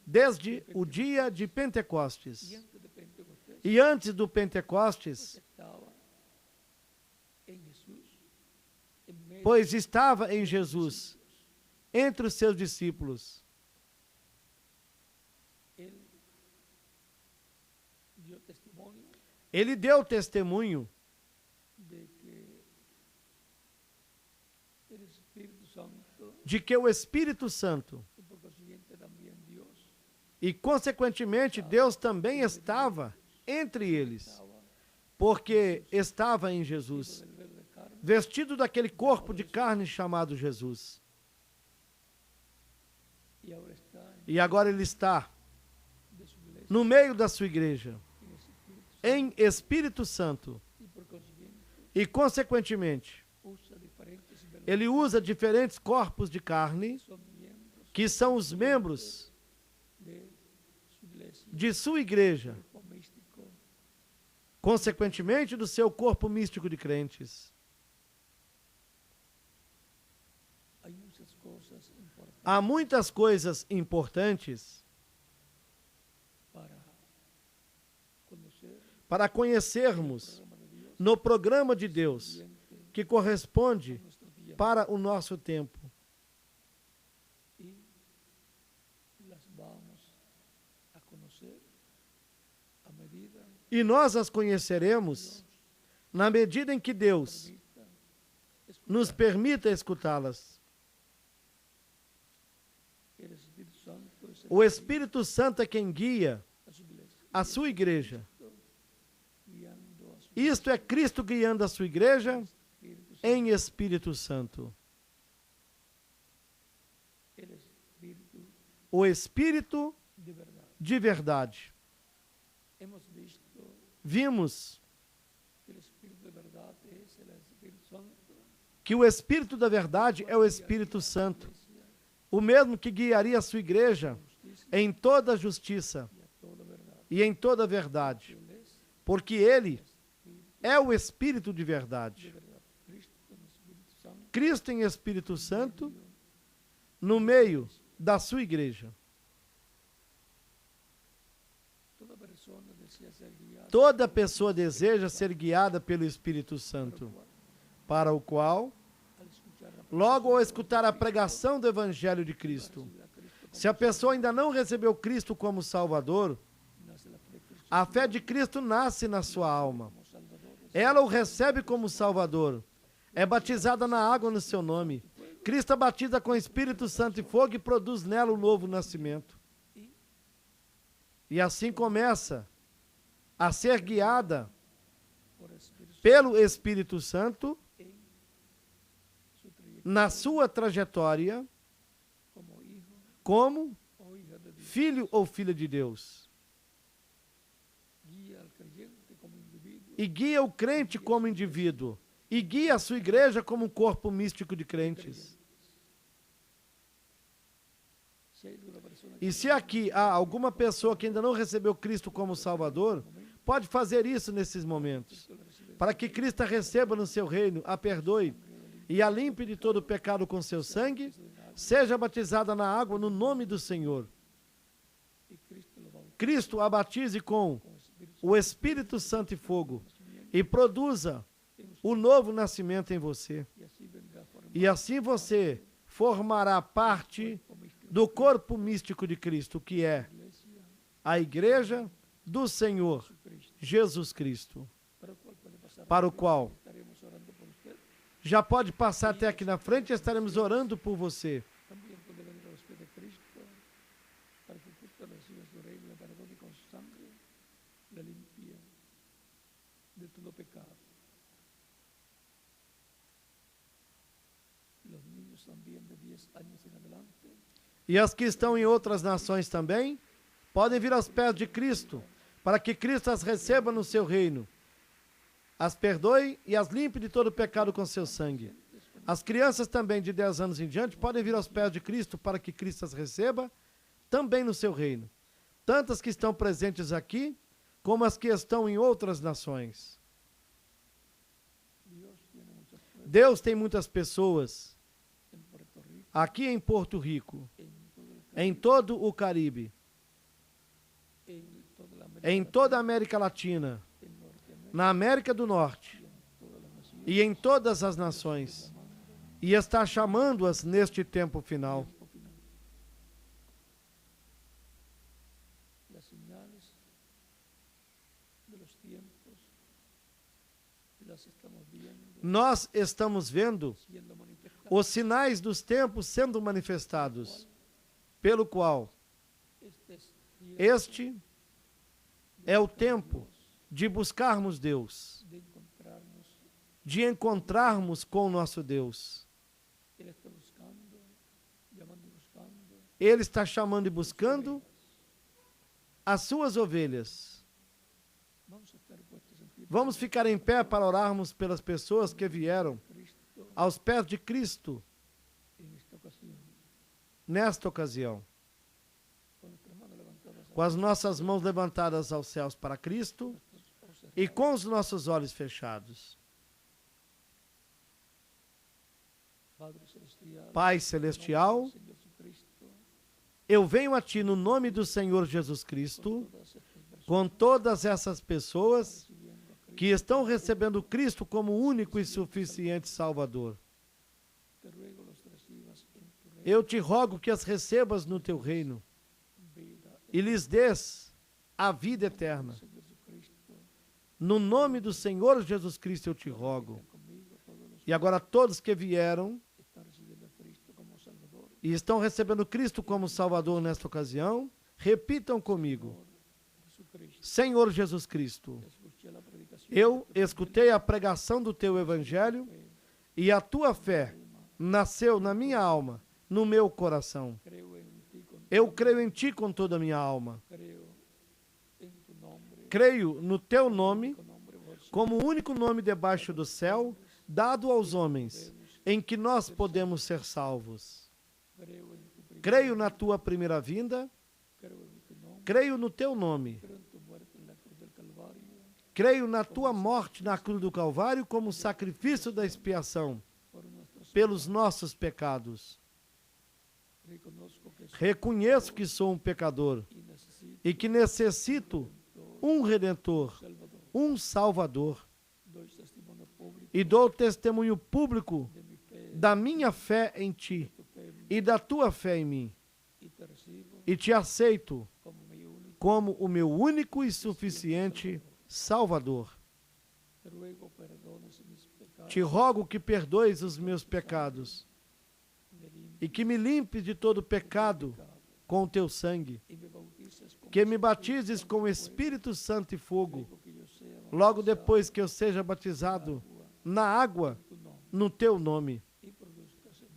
desde o dia de Pentecostes. E antes do Pentecostes, pois estava em Jesus, entre os seus discípulos. Ele deu testemunho de que o Espírito Santo e, consequentemente, Deus também estava entre eles, porque estava em Jesus, vestido daquele corpo de carne chamado Jesus. E agora ele está no meio da sua igreja, em Espírito Santo, e, consequentemente, ele usa diferentes corpos de carne, que são os membros de sua igreja, consequentemente do seu corpo místico de crentes. Há muitas coisas importantes para conhecermos no programa de Deus, que corresponde para o nosso tempo. E nós as conheceremos na medida em que Deus nos permita escutá-las. O Espírito Santo é quem guia a sua igreja. Isto é Cristo guiando a sua igreja em Espírito Santo. O Espírito de verdade. Vimos que o Espírito da verdade é o Espírito Santo, o mesmo que guiaria a sua igreja em toda a justiça e em toda a verdade, porque ele é o Espírito de verdade. Cristo em Espírito Santo no meio da sua igreja. Toda pessoa deseja ser guiada pelo Espírito Santo, para o qual, logo ao escutar a pregação do Evangelho de Cristo, se a pessoa ainda não recebeu Cristo como Salvador, a fé de Cristo nasce na sua alma. Ela o recebe como Salvador. É batizada na água no seu nome. Cristo a batiza com Espírito Santo e fogo e produz nela o novo nascimento. E assim começa a ser guiada pelo Espírito Santo na sua trajetória como filho ou filha de Deus. e guia o crente como indivíduo, e guia a sua igreja como um corpo místico de crentes. E se aqui há alguma pessoa que ainda não recebeu Cristo como Salvador, pode fazer isso nesses momentos, para que Cristo a receba no seu reino, a perdoe e a limpe de todo o pecado com seu sangue, seja batizada na água no nome do Senhor. Cristo a batize com o Espírito Santo e fogo e produza o novo nascimento em você. E assim você formará parte do corpo místico de Cristo, que é a igreja do Senhor Jesus Cristo, para o qual já pode passar até aqui na frente e estaremos orando por você. E as que estão em outras nações também podem vir aos pés de Cristo, para que Cristo as receba no seu reino, as perdoe e as limpe de todo pecado com seu sangue. As crianças também de 10 anos em diante podem vir aos pés de Cristo, para que Cristo as receba também no seu reino, tanto as que estão presentes aqui, como as que estão em outras nações. Deus tem muitas pessoas aqui em Porto Rico, em todo o Caribe, em toda a América Latina, na América do Norte e em todas as nações, e está chamando-as neste tempo final. Nós estamos vendo os sinais dos tempos sendo manifestados, pelo qual este é o tempo de buscarmos Deus, de encontrarmos com o nosso Deus. Ele está chamando e buscando as suas ovelhas. Vamos ficar em pé para orarmos pelas pessoas que vieram aos pés de Cristo nesta ocasião, com as nossas mãos levantadas aos céus para Cristo e com os nossos olhos fechados. Pai Celestial, eu venho a Ti no nome do Senhor Jesus Cristo, com todas essas pessoas que estão recebendo Cristo como único e suficiente Salvador. Eu te rogo que as recebas no Teu reino e lhes dês a vida eterna. No nome do Senhor Jesus Cristo eu te rogo. E agora todos que vieram e estão recebendo Cristo como Salvador nesta ocasião, repitam comigo: Senhor Jesus Cristo, eu escutei a pregação do Teu Evangelho e a Tua fé nasceu na minha alma, no meu coração. Eu creio em Ti com toda a minha alma. Creio no Teu nome como o único nome debaixo do céu dado aos homens em que nós podemos ser salvos. Creio na Tua primeira vinda. Creio no Teu nome. Creio na Tua morte na cruz do Calvário como sacrifício da expiação pelos nossos pecados. Reconheço que sou um pecador e que necessito um Redentor, um Salvador. E dou testemunho público da minha fé em Ti e da Tua fé em mim. E Te aceito como o meu único e suficiente Salvador. Te rogo que perdoes os meus pecados e que me limpes de todo pecado com o Teu sangue, que me batizes com o Espírito Santo e fogo, logo depois que eu seja batizado na água, no Teu nome,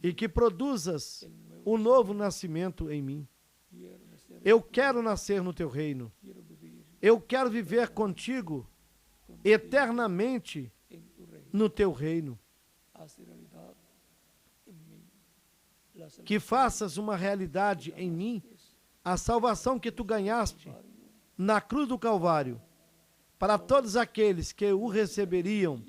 e que produzas o novo nascimento em mim. Eu quero nascer no Teu reino. Eu quero viver contigo eternamente en tu reino. no teu reino. Haz realidad en mí la Que faças uma realidade em mim a salvação que tu ganhaste na cruz do Calvário, para todos aqueles que o receberiam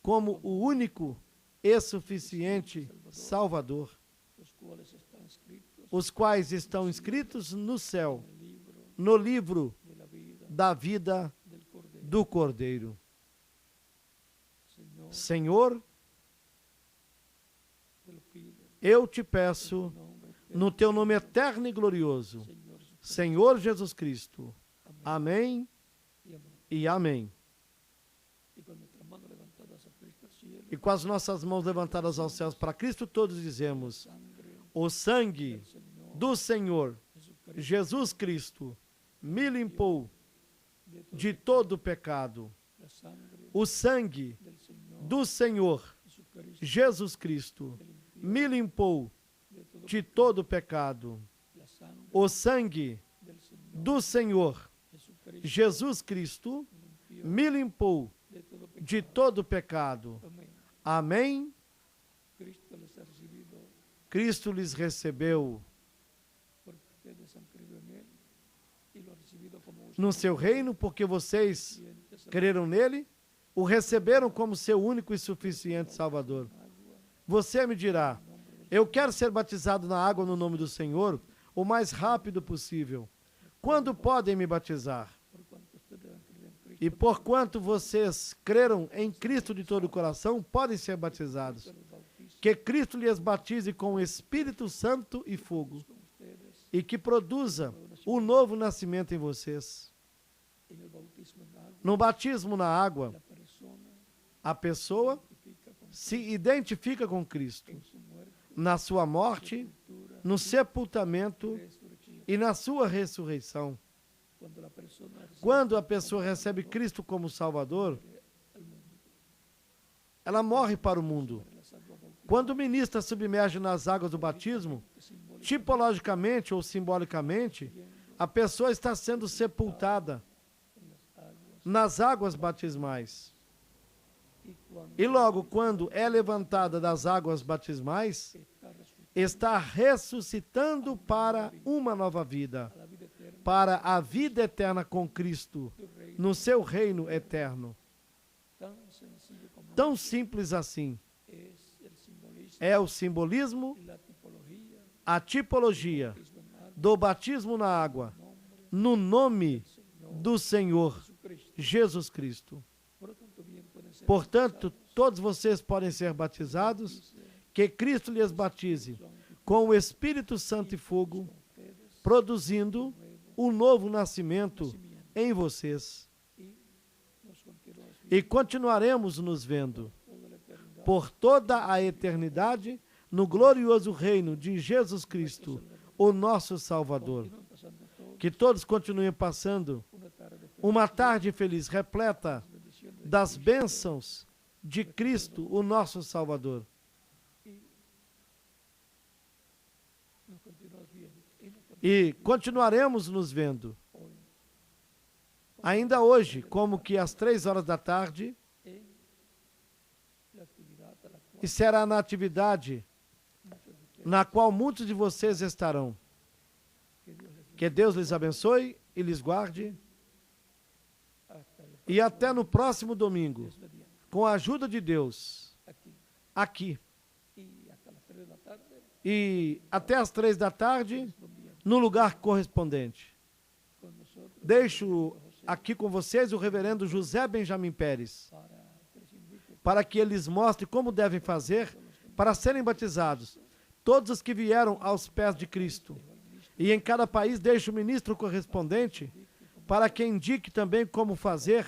como o único e suficiente Salvador, los cuales están escritos os quais estão inscritos no céu, en el libro no livro de la vida da vida del Cordero. do Cordeiro. Señor, Senhor, te lo pido eu te en peço, tu nombre, no teu nome eterno e glorioso, Señor Jesucristo. Senhor Jesus Cristo. Amén Amém y amén. e amém. Y con nuestras manos levantadas a Cristo al cielo, E com as nossas mãos levantadas aos céus para Cristo, todos dizemos: sangre o sangue del Señor do Senhor Jesucristo Jesus Cristo me limpou de todo de todo pecado. la sangre O sangue del Señor do Senhor Jesucristo Jesus Cristo me limpou de todo de todo pecado. la sangre O sangue del Señor do Senhor Jesucristo Jesus Cristo limpió me limpou de todo pecado. de todo pecado. Amén. Amém. Cristo les ha recibido Cristo lhes recebeu porque ustedes han creído en él y lo han recibido como no seu reino, porque vocês suficiente creram nele, o receberam como seu único e suficiente Salvador. agua Você me dirá: eu quero ser batizado na água no nome do Senhor o mais rápido possível. Quando podem me batizar? por cuanto ustedes han creído en Cristo. E porquanto vocês creram em Cristo de todo o coração, podem ser batizados. Los bautizos Que Cristo lhes batize com o Espírito Santo e fogo, con ustedes e que produza o novo nascimento em vocês. en el bautismo en agua. No batismo na água, La persona a pessoa identifica con se identifica com Cristo en su muerte, na sua morte, cultura, no sepultamento resurrección. e na sua ressurreição. Cuando la persona recibe Quando a pessoa recebe Cristo como Salvador, al mundo, ela morre para o mundo. sobre las aguas bautizadas, Quando o ministro submerge nas águas do batismo, que simbólicamente tipologicamente ou simbolicamente, a pessoa está sendo sepultada en las aguas, nas águas batismais. y cuando E logo, quando é levantada das águas batismais, está resucitado está ressuscitando para uma nova vida, a la vida eterna para a vida eterna com Cristo, del reino, no seu reino eterno. tan sencillo como Tão simples assim. es el simbolismo É o simbolismo, y la tipología a tipologia batismo en agua, do batismo na água, nombre no nome Señor do Senhor Jesucristo. Jesus Cristo. Por lo tanto, bien pueden ser Portanto, bautizados, todos vocês podem ser batizados, dice, que Cristo lhes batize son com o Espírito Santo e fogo, con ustedes produzindo um novo nascimento em vocês. y nos continuamos E continuaremos nos vendo toda la eternidad por toda a eternidade no glorioso reino de Jesus Cristo, o nosso Salvador. continúan pasando todos Que todos continuem passando una tarde feliz, uma tarde feliz, repleta bendiciones de das bênçãos de Cristo, o nosso Salvador. nos continuamos viendo y nos continuamos E continuaremos nos vendo. hoy Ainda hoje, como que às 3 horas da tarde, en la actividad a la cual e será na atividade muchos de ustedes, na qual muitos de vocês estarão. que Dios les bendiga Que Deus lhes abençoe e lhes guarde. hasta el E até no próximo domingo, Dios mediante, com a ajuda de Deus, aquí aqui. y hasta las 3 de la tarde E até às 3 da tarde, correspondiente no lugar correspondente. con nosotros Deixo aqui com vocês o reverendo José Benjamin Pérez, para que les invite para que ele lhes mostre como devem fazer para serem batizados todos os que vieram aos pés de Cristo. E em cada país deixe o ministro correspondente para que indique também como fazer